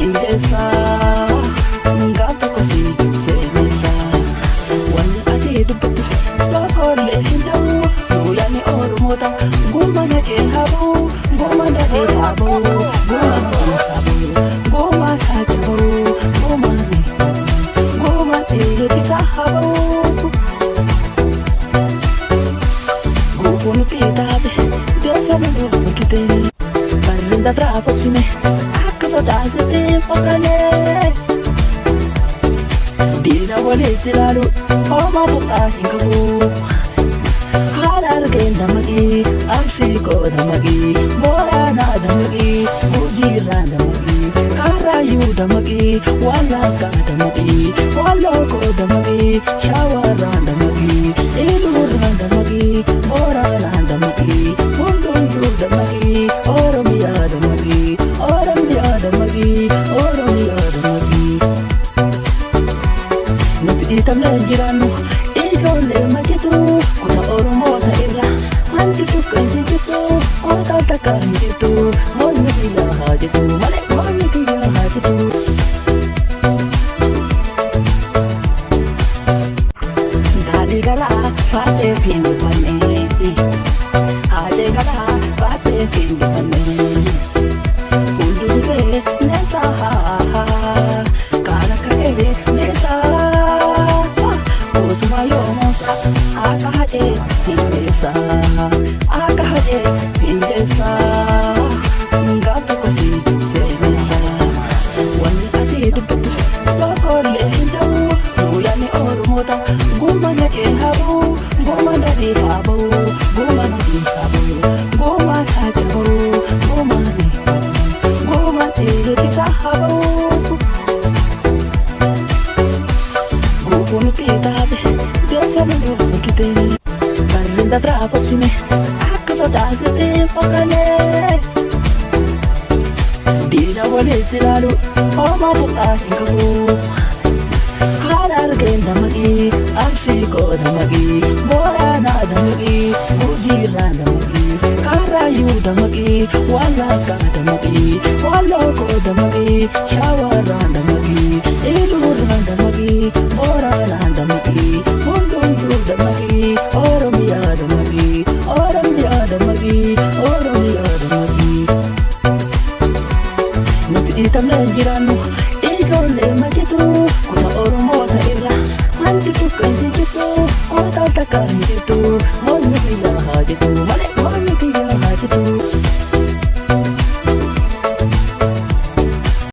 Indesa Ngata kosi senesa Wani ati dubbatu Tokkolle hindau Nuyani ormota Guma na jehabu Guma na jehabu Guma na jehabu Guma na jehabu Guma na jehabu Guma na jehabu Gupunu kitabe Desa mundu kite Parinda trapopsine Dasite fakale Dina wale tilalu Oma buka hingabu Halar gen damagi Aksiko damagi Borana damagi Ujira damagi Karayu damagi Walaka damagi Waloko damagi Shawaran damagi Iluran damagi Borana damagi Mundundu damagi Oromia damagi Oromia damagi Nuti itamna jiranu Ikole majitu Kuna oromo taira Manti tukan jitu Kota takan jitu Moni tiga hajitu Malik moni tiga hajitu Dadi gara Fate pindu paneti Ade gara Fate pindu paneti Nesa Kara kere nesa Usumayo mosa Aka haje Pindesa Aka haje Pindesa Ngata kosi senesa Wani ati dubbatu Tokkolle hindau Nuyani ormota Guma na jehabu Guma na jehabu Guma na jehabu Guma na jehabu Guma na jehabu Gupunu kitabe Desa mundu kite Parinda trapopsine Akka dasite fakale Dina wale tilalu Oma buka hingabu Halar gen damagi Aksiko damagi Borana damagi Ujira damagi Karayu damagi Walaka damagi Waloko damagi Shawaran damagi Iluran damagi Borana damagi Mundundu damagi Oromia damagi Oromia damagi Oromia damagi Nuti itamna jiranu Ikole majitu Kuna oromo taira Manti tukan jitu Kota takan jitu